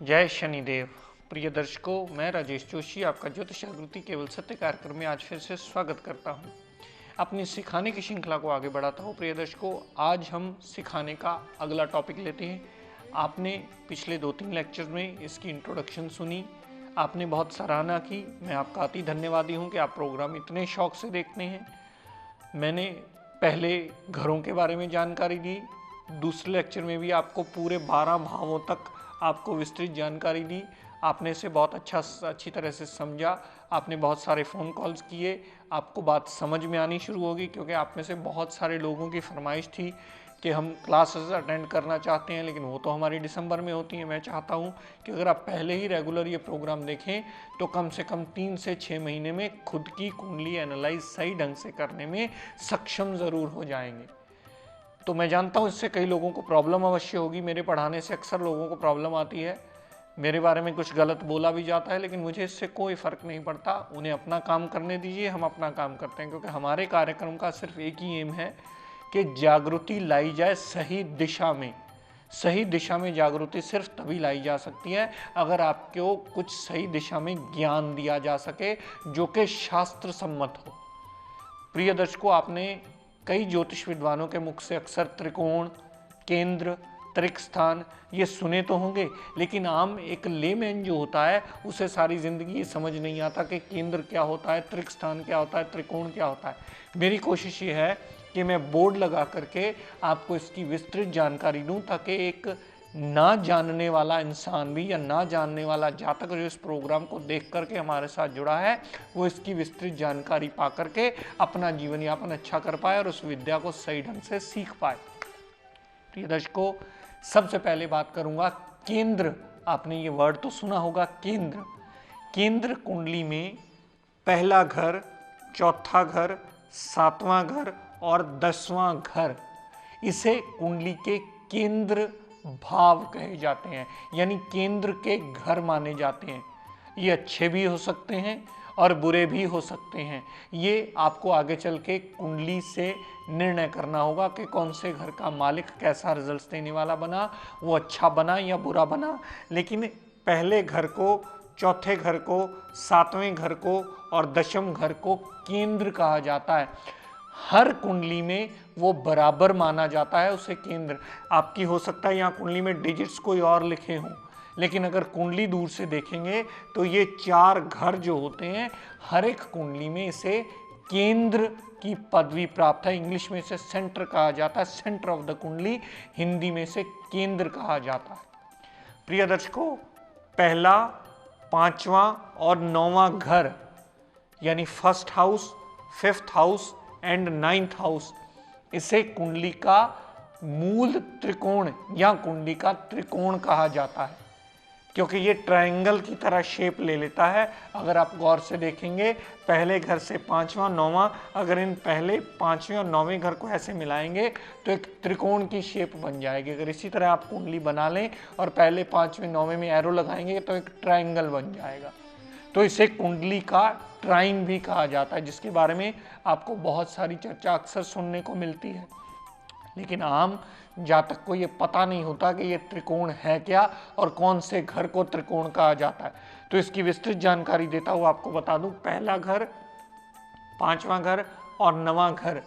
जय शनिदेव। प्रिय दर्शकों, मैं राजेश जोशी आपका ज्योतिष जागृति केवल सत्य कार्यक्रम में आज फिर से स्वागत करता हूं। अपनी सिखाने की श्रृंखला को आगे बढ़ाता हूं। प्रिय दर्शकों, आज हम सिखाने का अगला टॉपिक लेते हैं। आपने पिछले 2-3 लेक्चर में इसकी इंट्रोडक्शन सुनी, आपने बहुत सराहना की। मैं आपका अति धन्यवादी हूँ कि आप प्रोग्राम इतने शौक से देखते हैं। मैंने पहले घरों के बारे में जानकारी दी, दूसरे लेक्चर में भी आपको पूरे 12 भावों तक आपको विस्तृत जानकारी दी। आपने इसे बहुत अच्छी तरह से समझा। आपने बहुत सारे फ़ोन कॉल्स किए, आपको बात समझ में आनी शुरू होगी, क्योंकि आप में से बहुत सारे लोगों की फरमाइश थी कि हम क्लासेस अटेंड करना चाहते हैं, लेकिन वो तो हमारी दिसंबर में होती हैं। मैं चाहता हूँ कि अगर आप पहले ही रेगुलर ये प्रोग्राम देखें तो कम से कम 3 से 6 महीने में खुद की कुंडली एनालाइज सही ढंग से करने में सक्षम ज़रूर हो जाएंगे। तो मैं जानता हूँ इससे कई लोगों को प्रॉब्लम अवश्य होगी। मेरे पढ़ाने से अक्सर लोगों को प्रॉब्लम आती है, मेरे बारे में कुछ गलत बोला भी जाता है, लेकिन मुझे इससे कोई फ़र्क नहीं पड़ता। उन्हें अपना काम करने दीजिए, हम अपना काम करते हैं, क्योंकि हमारे कार्यक्रम का सिर्फ एक ही एम है कि जागृति लाई जाए सही दिशा में। सही दिशा में जागृति सिर्फ तभी लाई जा सकती है अगर आपको कुछ सही दिशा में ज्ञान दिया जा सके जो कि शास्त्र सम्मत हो। प्रिय दर्शकों, आपने कई ज्योतिष विद्वानों के मुख से अक्सर त्रिकोण, केंद्र, त्रिक स्थान ये सुने तो होंगे, लेकिन आम एक लेमैन जो होता है उसे सारी जिंदगी ये समझ नहीं आता कि केंद्र क्या होता है, त्रिक स्थान क्या होता है, त्रिकोण क्या होता है। मेरी कोशिश ये है कि मैं बोर्ड लगा करके आपको इसकी विस्तृत जानकारी दूं, ताकि एक ना जानने वाला इंसान भी या ना जानने वाला जातक जो इस प्रोग्राम को देख करके हमारे साथ जुड़ा है, वो इसकी विस्तृत जानकारी पा करके अपना जीवन यापन अच्छा कर पाए और उस विद्या को सही ढंग से सीख पाए। प्रिय दर्शकों, सबसे पहले बात करूंगा केंद्र। आपने ये वर्ड तो सुना होगा, केंद्र। केंद्र कुंडली में पहला घर, चौथा घर, 7वां घर और 10वां घर, इसे कुंडली के केंद्र भाव कहे जाते हैं, यानी केंद्र के घर माने जाते हैं। ये अच्छे भी हो सकते हैं और बुरे भी हो सकते हैं। ये आपको आगे चल के कुंडली से निर्णय करना होगा कि कौन से घर का मालिक कैसा रिजल्ट्स देने वाला बना, वो अच्छा बना या बुरा बना। लेकिन पहले घर को, चौथे घर को, 7वें घर को और 10वें घर को केंद्र कहा जाता है। हर कुंडली में वो बराबर माना जाता है उसे केंद्र। आपकी हो सकता है यहाँ कुंडली में डिजिट्स कोई और लिखे हों, लेकिन अगर कुंडली दूर से देखेंगे तो ये 4 घर जो होते हैं, हर एक कुंडली में इसे केंद्र की पदवी प्राप्त है। इंग्लिश में इसे सेंटर कहा जाता है, सेंटर ऑफ द कुंडली। हिंदी में इसे केंद्र कहा जाता है। प्रिय दर्शकों, पहला, 5वां और 9वां घर यानी first house, 5th house and 9th house, इसे कुंडली का मूल त्रिकोण या कुंडली का त्रिकोण कहा जाता है, क्योंकि ये ट्रायंगल की तरह शेप ले लेता है। अगर आप गौर से देखेंगे, पहले घर से 5वां, 9वां, अगर इन पहले 5वें और 9वें घर को ऐसे मिलाएंगे तो एक त्रिकोण की शेप बन जाएगी। अगर इसी तरह आप कुंडली बना लें और पहले 5वें 9वें में एरो लगाएंगे तो एक ट्रायंगल बन जाएगा। तो इसे कुंडली का ट्राइन भी कहा जाता है, जिसके बारे में आपको बहुत सारी चर्चा अक्सर सुनने को मिलती है, लेकिन आम जातक को ये पता नहीं होता कि ये त्रिकोण है क्या और कौन से घर को त्रिकोण कहा जाता है। तो इसकी विस्तृत जानकारी देता हुआ आपको बता दूं, पहला घर, 5वां घर और 9वां घर,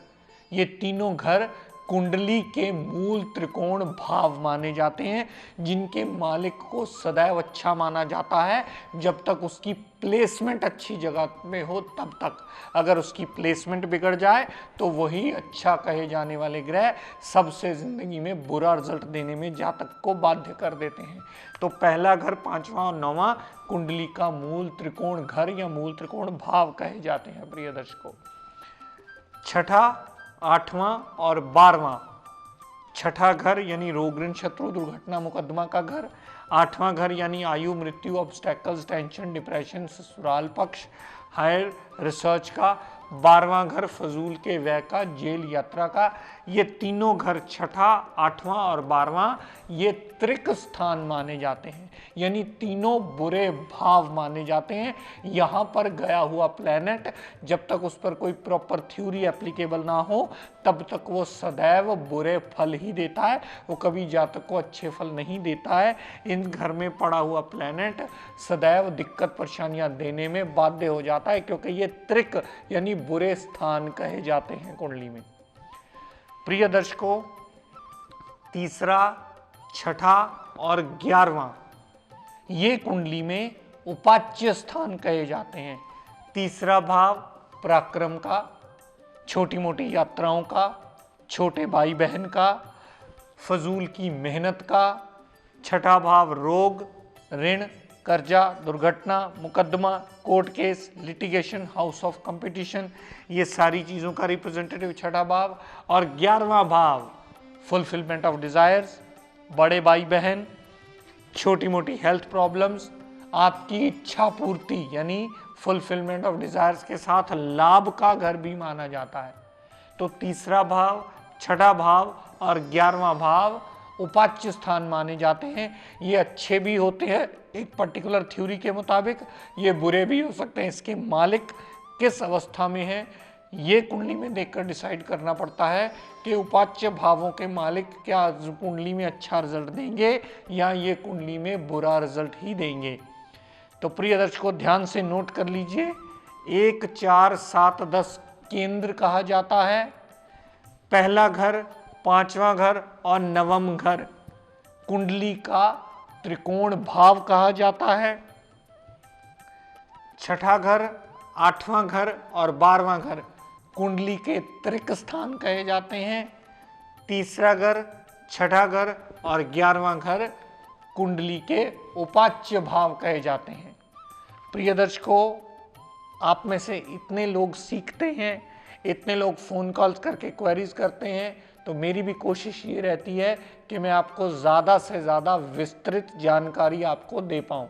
ये तीनों घर कुंडली के मूल त्रिकोण भाव माने जाते हैं, जिनके मालिक को सदैव अच्छा माना जाता है जब तक उसकी प्लेसमेंट अच्छी जगह में हो तब तक। अगर उसकी प्लेसमेंट बिगड़ जाए तो वही अच्छा कहे जाने वाले ग्रह सबसे जिंदगी में बुरा रिजल्ट देने में जातक को बाध्य कर देते हैं। तो पहला घर, 5वां और 9वां कुंडली का मूल त्रिकोण घर या मूल त्रिकोण भाव कहे जाते हैं। प्रिय दर्शकों, छठा, 8वां और 12वां, छठा घर यानी रोग ऋण शत्रु दुर्घटना मुकदमा का घर, 8वां घर यानी आयु मृत्यु ऑब्स्टेकल्स टेंशन डिप्रेशन ससुराल पक्ष हायर रिसर्च का, 12वां घर फजूल के व्यय का, जेल यात्रा का। ये तीनों घर, छठा, 8वां और 12वां, ये त्रिक स्थान माने जाते हैं, यानी तीनों बुरे भाव माने जाते हैं। यहाँ पर गया हुआ प्लैनेट जब तक उस पर कोई प्रॉपर थ्योरी एप्लीकेबल ना हो तब तक वो सदैव बुरे फल ही देता है, वो कभी जातक को अच्छे फल नहीं देता है। इन घर में पड़ा हुआ प्लैनेट सदैव दिक्कत परेशानियां देने में बाध्य हो जाता है, क्योंकि ये त्रिक यानी बुरे स्थान कहे जाते हैं कुंडली में। प्रिय दर्शकों, तीसरा, छठा और 11वां ये कुंडली में उपाच्य स्थान कहे जाते हैं। तीसरा भाव पराक्रम का, छोटी मोटी यात्राओं का, छोटे भाई बहन का, फजूल की मेहनत का। छठा भाव रोग, ऋण, कर्जा, दुर्घटना, मुकदमा, court case, litigation, house of competition, ये सारी चीज़ों का रिप्रेजेंटेटिव छठा भाव। और 11वां भाव फुलफिलमेंट ऑफ डिजायर्स, बड़े भाई बहन, छोटी मोटी हेल्थ प्रॉब्लम्स, आपकी इच्छा पूर्ति यानी फुलफिलमेंट ऑफ डिजायर्स के साथ लाभ का घर भी माना जाता है। तो तीसरा भाव, छठा भाव और 11वां भाव उपाच्य स्थान माने जाते हैं। ये अच्छे भी होते हैं एक पर्टिकुलर थ्योरी के मुताबिक, ये बुरे भी हो सकते हैं। इसके मालिक किस अवस्था में है ये कुंडली में देखकर डिसाइड करना पड़ता है कि उपाच्य भावों के मालिक क्या कुंडली में अच्छा रिजल्ट देंगे या ये कुंडली में बुरा रिजल्ट ही देंगे। तो प्रिय दर्शकों, ध्यान से नोट कर लीजिए, 1, 4, 7, 10 केंद्र कहा जाता है। पहला घर, 5वां घर और 9वां घर कुंडली का त्रिकोण भाव कहा जाता है। छठा घर, 8वां घर और 12वां घर कुंडली के त्रिक स्थान कहे जाते हैं। तीसरा घर, छठा घर और 11वां घर कुंडली के उपाच्य भाव कहे जाते हैं। प्रिय दर्शकों, आप में से इतने लोग सीखते हैं, इतने लोग फ़ोन कॉल्स करके क्वेरीज करते हैं, तो मेरी भी कोशिश ये रहती है कि मैं आपको ज़्यादा से ज़्यादा विस्तृत जानकारी आपको दे पाऊँ।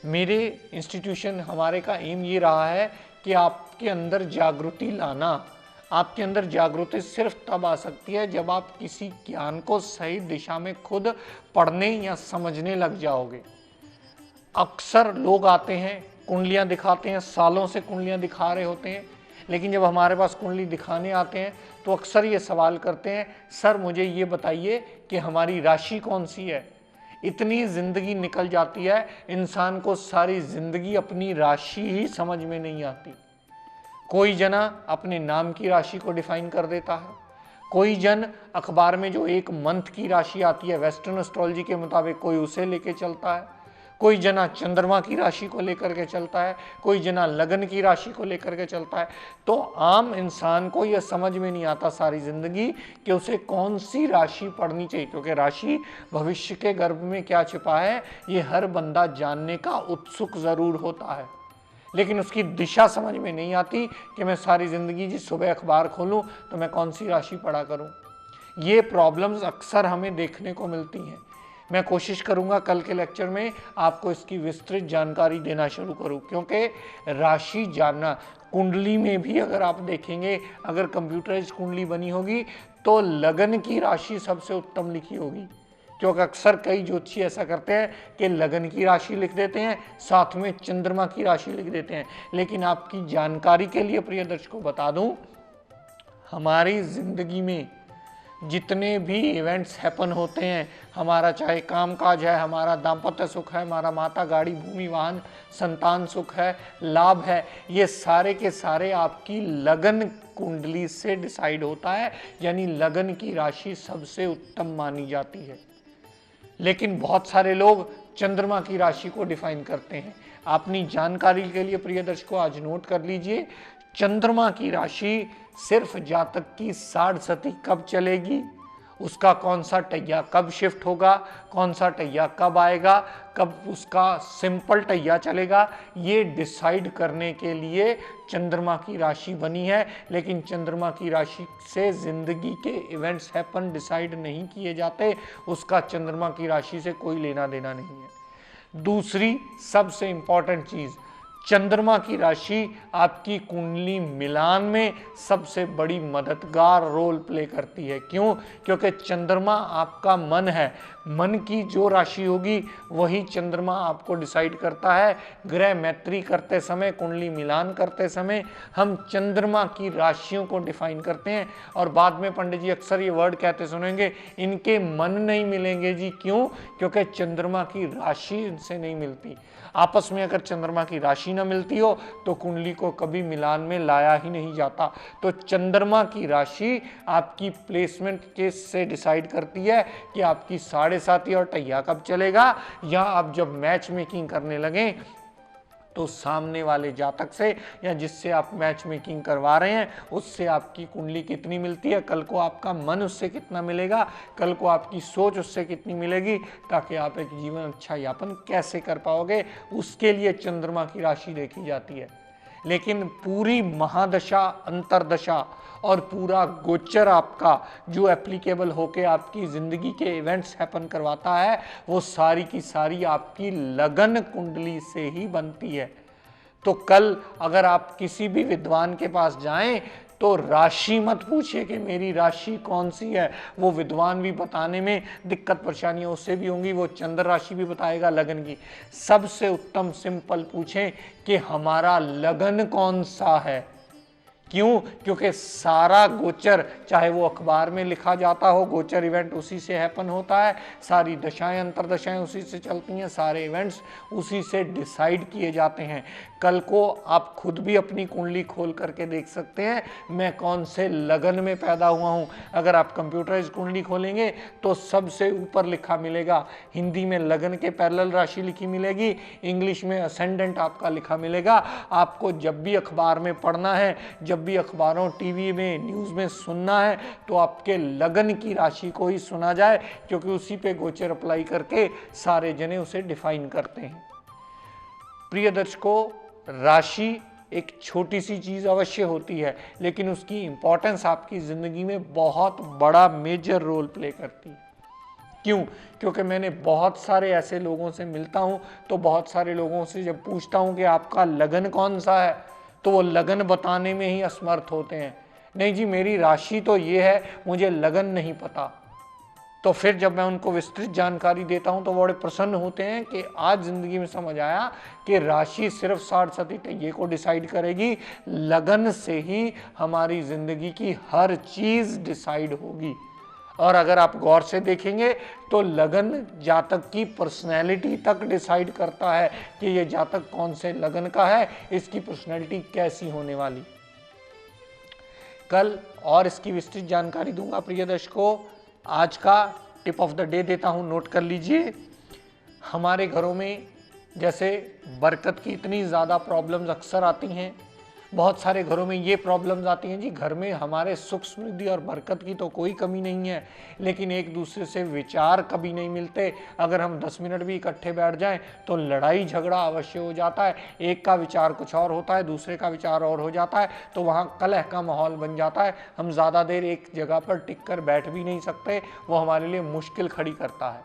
मेरे इंस्टीट्यूशन, हमारे का एम ये रहा है कि आपके अंदर जागृति लाना। आपके अंदर जागृति सिर्फ तब आ सकती है जब आप किसी ज्ञान को सही दिशा में खुद पढ़ने या समझने लग जाओगे। अक्सर लोग आते हैं, कुंडलियां दिखाते हैं, सालों से कुंडलियां दिखा रहे होते हैं, लेकिन जब हमारे पास कुंडली दिखाने आते हैं तो अक्सर ये सवाल करते हैं, सर मुझे ये बताइए कि हमारी राशि कौन सी है। इतनी जिंदगी निकल जाती है, इंसान को सारी जिंदगी अपनी राशि ही समझ में नहीं आती। कोई जना अपने नाम की राशि को डिफाइन कर देता है, कोई जन अखबार में जो एक मंथ की राशि आती है वेस्टर्न एस्ट्रोलॉजी के मुताबिक कोई उसे लेके चलता है, कोई जना चंद्रमा की राशि को लेकर के चलता है, कोई जना लगन की राशि को लेकर के चलता है। तो आम इंसान को यह समझ में नहीं आता सारी जिंदगी कि उसे कौन सी राशि पढ़नी चाहिए, क्योंकि राशि भविष्य के गर्भ में क्या छिपा है ये हर बंदा जानने का उत्सुक जरूर होता है, लेकिन उसकी दिशा समझ में नहीं आती कि मैं सारी जिंदगी जी सुबह अखबार खोलूं तो मैं कौन सी राशि पढ़ा करूं। ये प्रॉब्लम्स अक्सर हमें देखने को मिलती हैं। मैं कोशिश करूंगा कल के लेक्चर में आपको इसकी विस्तृत जानकारी देना शुरू करूं, क्योंकि राशि जानना, कुंडली में भी अगर आप देखेंगे, अगर कंप्यूटराइज कुंडली बनी होगी तो लगन की राशि सबसे उत्तम लिखी होगी, क्योंकि अक्सर कई ज्योतिषी ऐसा करते हैं कि लगन की राशि लिख देते हैं, साथ में चंद्रमा की राशि लिख देते हैं। लेकिन आपकी जानकारी के लिए प्रिय दर्शकों बता दूं, हमारी जिंदगी में जितने भी इवेंट्स हैपन होते हैं, हमारा चाहे कामकाज है, हमारा दाम्पत्य सुख है, हमारा माता गाड़ी भूमि वाहन संतान सुख है, लाभ है, ये सारे के सारे आपकी लगन कुंडली से डिसाइड होता है, यानी लगन की राशि सबसे उत्तम मानी जाती है। लेकिन बहुत सारे लोग चंद्रमा की राशि को डिफाइन करते हैं। अपनी जानकारी के लिए प्रिय दर्शकों आज नोट कर लीजिए, चंद्रमा की राशि सिर्फ जातक की साढ़ सती कब चलेगी, उसका कौन सा टैया कब शिफ्ट होगा, कौन सा टैया कब आएगा, कब उसका सिंपल टैया चलेगा, ये डिसाइड करने के लिए चंद्रमा की राशि बनी है। लेकिन चंद्रमा की राशि से जिंदगी के इवेंट्स हैपन डिसाइड नहीं किए जाते, उसका चंद्रमा की राशि से कोई लेना देना नहीं है। दूसरी सबसे इंपॉर्टेंट चीज, चंद्रमा की राशि आपकी कुंडली मिलान में सबसे बड़ी मददगार रोल प्ले करती है। क्यों? क्योंकि चंद्रमा आपका मन है, मन की जो राशि होगी वही चंद्रमा आपको डिसाइड करता है। ग्रह मैत्री करते समय, कुंडली मिलान करते समय हम चंद्रमा की राशियों को डिफाइन करते हैं। और बाद में पंडित जी अक्सर ये वर्ड कहते सुनेंगे, इनके मन नहीं मिलेंगे जी। क्यों? क्योंकि चंद्रमा की राशि इनसे नहीं मिलती। आपस में अगर चंद्रमा की राशि न मिलती हो तो कुंडली को कभी मिलान में लाया ही नहीं जाता। तो चंद्रमा की राशि आपकी प्लेसमेंट के से डिसाइड करती है कि आपकी 7.5 और टैया कब चलेगा, या आप जब मैच मेकिंग करने लगे तो सामने वाले जातक से या जिससे आप मैच मेकिंग करवा रहे हैं उससे आपकी कुंडली कितनी मिलती है, कल को आपका मन उससे कितना मिलेगा, कल को आपकी सोच उससे कितनी मिलेगी, ताकि आप एक जीवन अच्छा यापन कैसे कर पाओगे, उसके लिए चंद्रमा की राशि देखी जाती है। लेकिन पूरी महादशा, अंतरदशा और पूरा गोचर आपका जो एप्लीकेबल होके आपकी ज़िंदगी के इवेंट्स हैपन करवाता है, वो सारी की सारी आपकी लगन कुंडली से ही बनती है। तो कल अगर आप किसी भी विद्वान के पास जाएं तो राशि मत पूछिए कि मेरी राशि कौन सी है, वो विद्वान भी बताने में दिक्कत परेशानियां उससे भी होंगी, वो चंद्र राशि भी बताएगा लगन की। सबसे उत्तम सिंपल पूछें कि हमारा लगन कौन सा है। क्यों? क्योंकि सारा गोचर, चाहे वो अखबार में लिखा जाता हो, गोचर इवेंट उसी से हैपन होता है, सारी दशाएं अंतरदशाएं उसी से चलती हैं, सारे इवेंट्स उसी से डिसाइड किए जाते हैं। कल को आप खुद भी अपनी कुंडली खोल करके देख सकते हैं मैं कौन से लगन में पैदा हुआ हूं। अगर आप कंप्यूटराइज कुंडली खोलेंगे तो सबसे ऊपर लिखा मिलेगा, हिंदी में लगन के पैरेलल राशि लिखी मिलेगी, इंग्लिश में असेंडेंट आपका लिखा मिलेगा। आपको जब भी अखबार में पढ़ना है, जब भी अखबारों, टीवी में, न्यूज़ में सुनना है तो आपके लगन की राशि को ही सुना जाए, क्योंकि उसी पे गोचर अप्लाई करके सारे जने उसे डिफाइन करते हैं। प्रिय दर्शकों, राशि एक छोटी सी चीज़ अवश्य होती है, लेकिन उसकी इंपॉर्टेंस आपकी ज़िंदगी में बहुत बड़ा मेजर रोल प्ले करती है। क्यों? क्योंकि मैंने बहुत सारे ऐसे लोगों से मिलता हूं, तो बहुत सारे लोगों से जब पूछता हूं कि आपका लगन कौन सा है, तो वो लगन बताने में ही असमर्थ होते हैं। नहीं जी, मेरी राशि तो ये है, मुझे लगन नहीं पता। तो फिर जब मैं उनको विस्तृत जानकारी देता हूं तो बड़े प्रसन्न होते हैं कि आज जिंदगी में समझ आया कि राशि सिर्फ 60 टैये को डिसाइड करेगी, लगन से ही हमारी जिंदगी की हर चीज डिसाइड होगी। और अगर आप गौर से देखेंगे तो लगन जातक की पर्सनैलिटी तक डिसाइड करता है कि ये जातक कौन से लगन का है, इसकी पर्सनैलिटी कैसी होने वाली। कल और इसकी विस्तृत जानकारी दूंगा प्रिय दर्शकों। आज का टिप ऑफ द डे देता हूं, नोट कर लीजिए। हमारे घरों में जैसे बरकत की इतनी ज़्यादा प्रॉब्लम्स अक्सर आती हैं, बहुत सारे घरों में ये प्रॉब्लम्स आती हैं जी, घर में हमारे सुख समृद्धि और बरकत की तो कोई कमी नहीं है, लेकिन एक दूसरे से विचार कभी नहीं मिलते। अगर हम 10 मिनट भी इकट्ठे बैठ जाएं तो लड़ाई झगड़ा अवश्य हो जाता है। एक का विचार कुछ और होता है, दूसरे का विचार और हो जाता है, तो वहाँ कलह का माहौल बन जाता है। हम ज़्यादा देर एक जगह पर टिक कर बैठ भी नहीं सकते, वो हमारे लिए मुश्किल खड़ी करता है।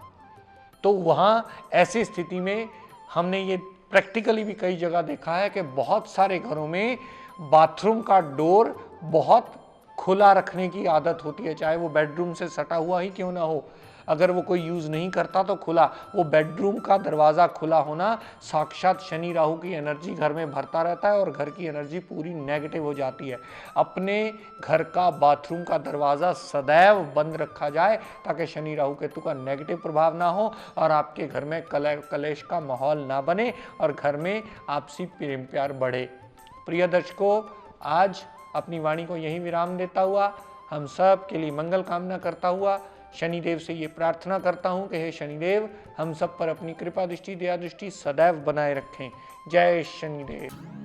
तो वहाँ ऐसी स्थिति में हमने ये प्रैक्टिकली भी कई जगह देखा है कि बहुत सारे घरों में बाथरूम का डोर बहुत खुला रखने की आदत होती है, चाहे वो बेडरूम से सटा हुआ ही क्यों ना हो। अगर वो कोई यूज़ नहीं करता तो खुला, वो बेडरूम का दरवाज़ा खुला होना साक्षात शनि राहु की एनर्जी घर में भरता रहता है और घर की एनर्जी पूरी नेगेटिव हो जाती है। अपने घर का बाथरूम का दरवाज़ा सदैव बंद रखा जाए ताकि शनि राहु केतु का नेगेटिव प्रभाव ना हो और आपके घर में कलेश का माहौल ना बने और घर में आपसी प्रेम प्यार बढ़े। प्रिय दर्शकों, आज अपनी वाणी को यहीं विराम देता हुआ, हम सब के लिए मंगल कामना करता हुआ शनिदेव से ये प्रार्थना करता हूँ कि हे शनिदेव, हम सब पर अपनी कृपा दृष्टि, दया दृष्टि सदैव बनाए रखें। जय शनिदेव।